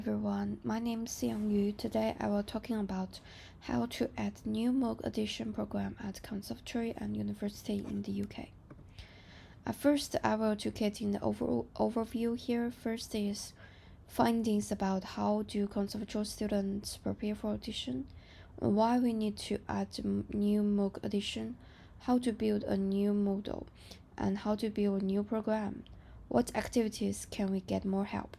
Everyone, my name is Xiang Yu. Today I will talking about how to add new MOOC edition program at conservatory and university in the UK. At first, I will educate in the overview here. First is findings about how do conservatory students prepare for audition, why we need to add new MOOC edition, how to build a new model, and how to build a new program. What activities can we get more help?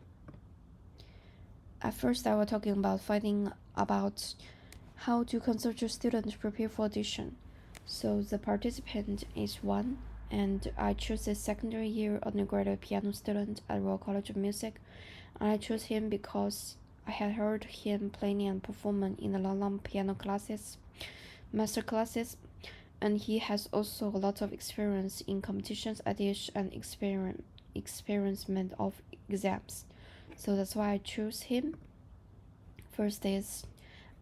At first, I was talking about finding about how to conservatory students prepare for audition. So the participant is one, and I chose a secondary year undergraduate piano student at Royal College of Music, and I chose him because I had heard him playing and performing in the London piano classes, master classes, and he has also a lot of experience in competitions, audition, and experiment of exams. So that's why I chose him. First is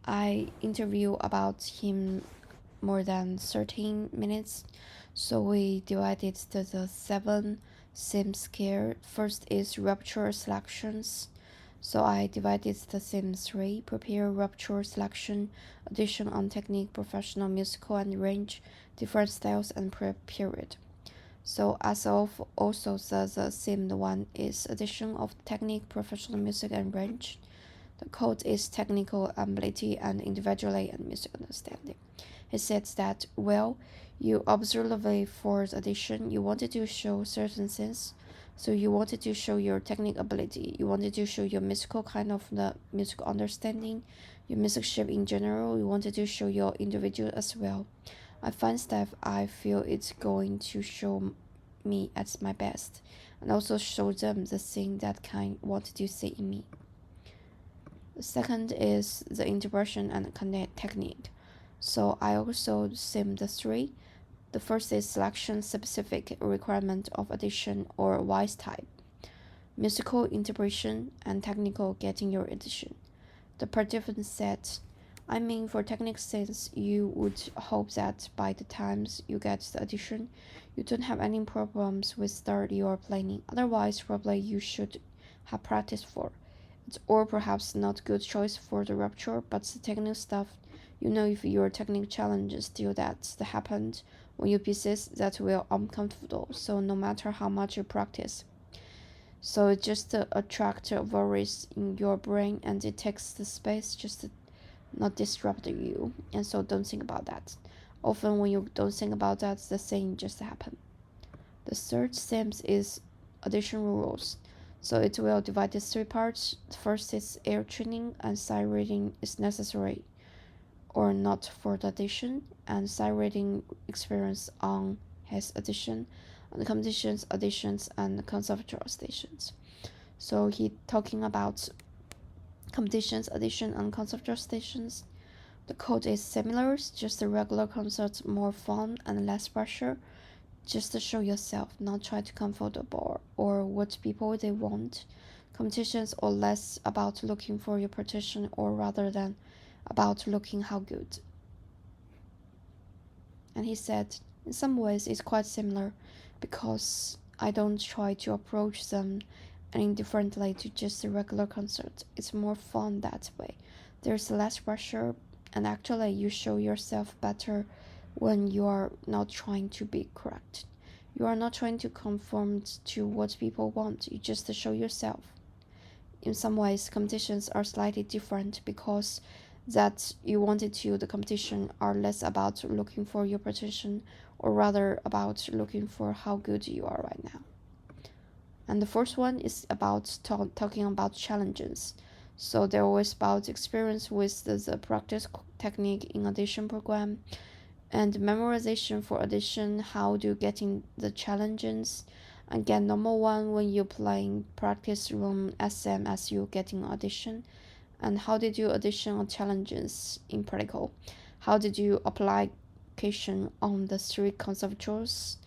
I interview about him more than 13 minutes. So we divided the seven sim scale. First is rupture selections. So I divided the sim three: prepare, rupture selection, addition on technique, professional, musical and range, different styles and period. So as of also the sim one is addition of technique, professional music and range. The code is technical ability and individuality and music understanding. He said that, well, you observably for the addition, you wanted to show certain things. So you wanted to show your technical ability. You wanted to show your musical kind of the musical understanding, your musicianship in general. You wanted to show your individual as well. I find that I feel it's going to show me at my best, and also show them the thing that kind wanted to see in me. The second is the integration and connect technique. So I also sim the three. The first is selection specific requirement of addition or wise type, musical integration, and technical getting your addition. The participant said, I mean, for technical sense, you would hope that by the times you get the addition, you don't have any problems with start you are planning. Otherwise, probably you should have practiced for. It's or perhaps not good choice for the rupture, but the technical stuff, if your technical challenges still that happened when you pieces that will uncomfortable. So no matter how much you practice, so it just attract worries in your brain and it takes the space just to not disrupt you. And so don't think about that. Often when you don't think about that, the thing just happen. The third themes is addition rules. So it will divide into three parts. First is air training and sight reading is necessary or not for the addition, and sight reading experience on his addition, and competitions, additions, and conservatory stations. So he talking about competitions, addition, and conservatory stations. The code is similar, just a regular concert, more fun and less pressure. Just to show yourself, not try to comfortable or what people they want. Competitions are less about looking for your partition or rather than about looking how good. And he said, in some ways it's quite similar because I don't try to approach them any differently to just a regular concert. It's more fun that way. There's less pressure and actually you show yourself better when you are not trying to be correct. You are not trying to conform to what people want, you just show yourself. In some ways, competitions are slightly different because that you wanted to the competition are less about looking for your position or rather about looking for how good you are right now. And the first one is about talking about challenges. So they're always about experience with the practice technique in addition program and memorization for addition, how do you get in the challenges. Again, number one, when you're playing practice room SM as you getting audition, and how did you addition on challenges in practical? How did you apply application on the three conservatories,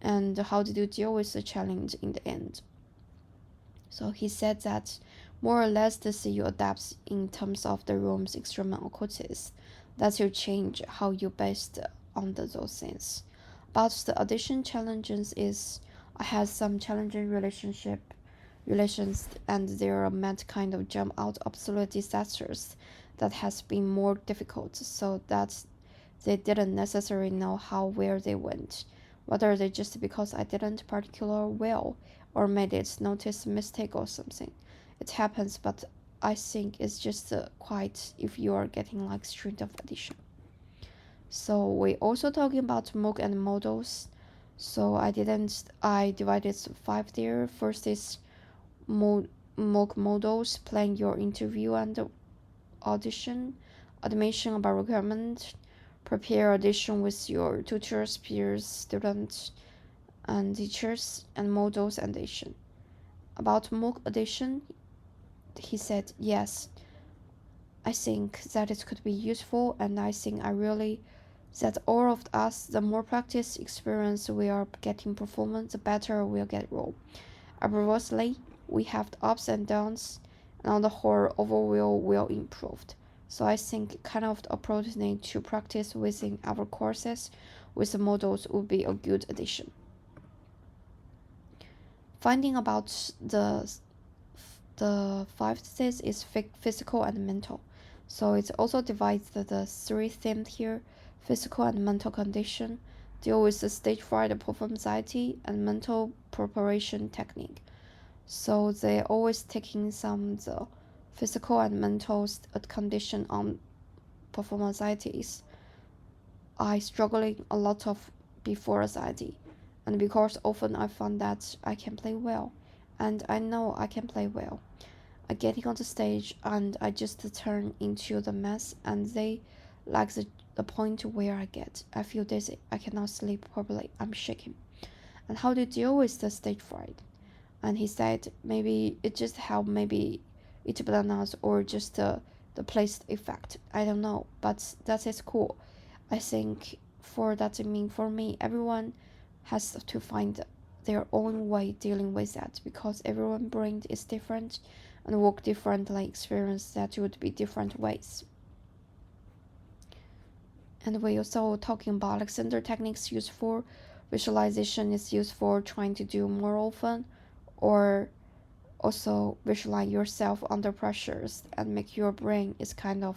and how did you deal with the challenge in the end? So he said that more or less the CU adapts in terms of the room's instrument or courses. That will change how you based on those things. But the addition challenges is I had some challenging relationship relations, and there might kind of jump out absolute disasters that has been more difficult, so that they didn't necessarily know how well they went, whether they just because I didn't particularly well or made it notice mistake or something. It happens, but I think it's just quite if you are getting like string of addition. So we also talking about MOOC and models. So I divided five there. First is MOOC models, plan your interview and audition, admission about requirement, prepare audition with your tutors, peers, students, and teachers, and models and audition. About MOOC audition, he said, yes, I think that it could be useful, and I think I really that all of us, the more practice experience we are getting performance, the better we'll get role. Obviously, we have the ups and downs, and on the whole, overall will improved. So I think kind of the opportunity to practice within our courses with the models would be a good addition. Finding about the five states is physical and mental. So it also divides the three themes here: physical and mental condition, deal with the stage fright, performance anxiety, and mental preparation technique. So they always taking some the physical and mental condition on performance anxieties. I struggling a lot of before anxiety, and because often I found that I can play well, and I know I can play well. I getting on the stage and I just turn into the mess, and they like the point where I feel dizzy, I cannot sleep properly, I'm shaking. And how do you deal with the stage fright? And he said maybe it just help, maybe it bananas or just the place effect. I don't know, but that is cool. I think for that, I mean for me, everyone has to find their own way dealing with that, because everyone brain is different and work differently, experience that would be different ways. And we also talking about Alexander techniques used for visualization is used for trying to do more often, or also visualize yourself under pressures and make your brain is kind of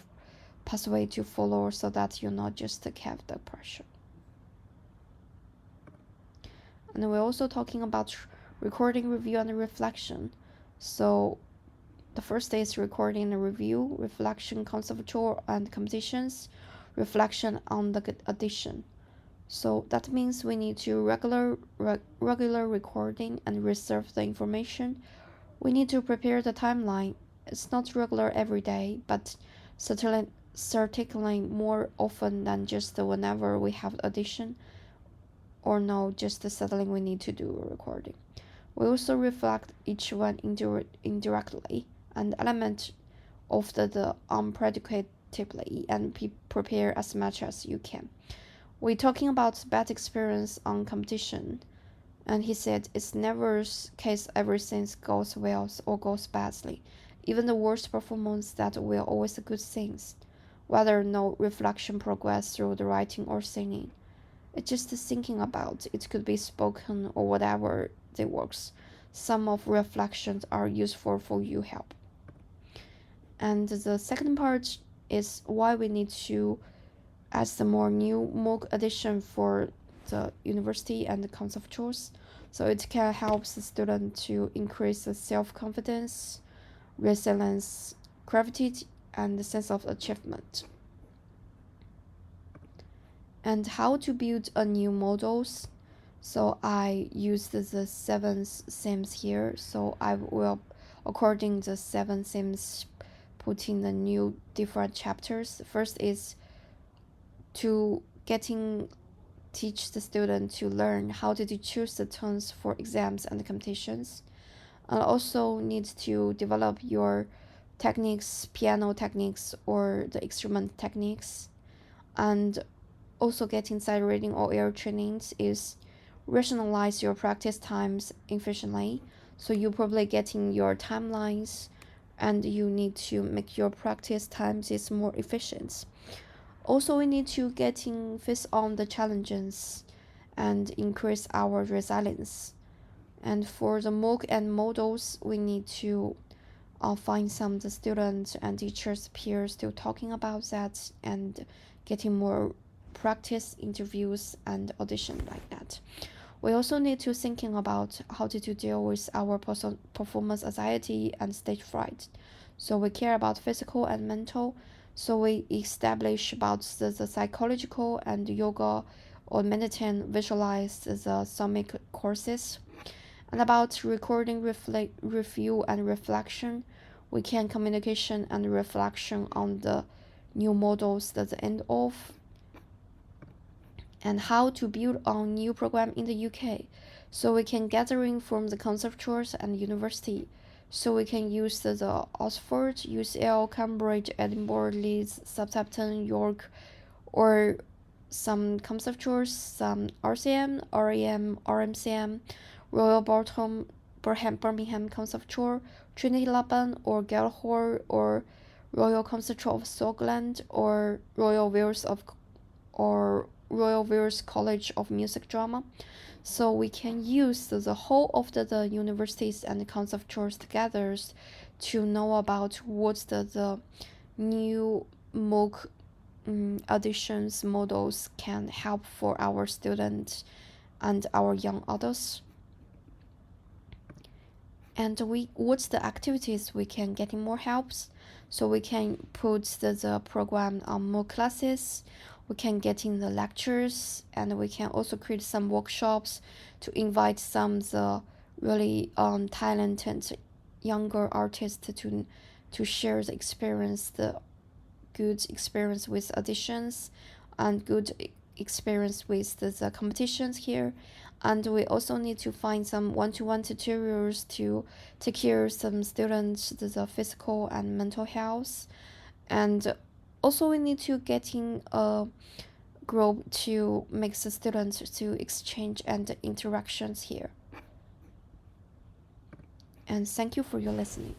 pathway to follow, so that you not just have the pressure. And we're also talking about recording, review, and reflection. So the first is recording and review, reflection, conceptual and competitions, reflection on the addition. So that means we need to regular recording and reserve the information. We need to prepare the timeline. It's not regular every day, but certainly more often than just whenever we have addition, or no, just settling we need to do a recording. We also reflect each one indirectly and element of the unpredicatably, and prepare as much as you can. We're talking about bad experience on competition, and he said it's never case everything goes well or goes badly. Even the worst performance that will always a good things, whether no reflection progress through the writing or singing. It's just thinking about it could be spoken or whatever they works. Some of reflections are useful for you help. And the second part is why we need to add some more new MOOC addition for the university and the conceptuals. So it can help the student to increase the self-confidence, resilience, creativity, and the sense of achievement. And how to build a new models. So I used the seven themes here. So I will, according the seven themes, put in the new different chapters. First is to teach the student to learn how to choose the tones for exams and competitions. And also need to develop your techniques, piano techniques or the instrument techniques. And also getting sight reading or ear trainings is rationalize your practice times efficiently. So you probably getting your timelines, and you need to make your practice times is more efficient. Also, we need to getting face on the challenges and increase our resilience. And for the MOOC and models, we need to find some of the students and teachers peers still talking about that and getting more practice interviews and audition like that. We also need to thinking about how to deal with our performance anxiety and stage fright. So we care about physical and mental. So we establish about the psychological and yoga or meditate visualize the somic courses. And about recording, review, and reflection, we can communication and reflection on the new models at the end of, and how to build on new program in the UK. So we can gathering from the conservatories and university. So we can use the Oxford, UCL, Cambridge, Edinburgh, Leeds, Southampton, York, or some conservatories, some RCM, REM, RMCM, Royal Birmingham Conservatoire, Trinity Laban, or Guildhall, or Royal Conservatoire of Scotland, or Royal Wales College of Music Drama. So we can use the whole of the universities and the conservatories together to know about what the new MOOC auditions models can help for our students and our young adults. And what's the activities we can getting more helps? So we can put the program on more classes, we can get in the lectures, and we can also create some workshops to invite some the really talented younger artists to share the experience, the good experience with auditions and good experience with the competitions here. And we also need to find some one-to-one tutorials to take care of some students the physical and mental health. And also we need to get in a group to make the students to exchange and interactions here. And thank you for your listening.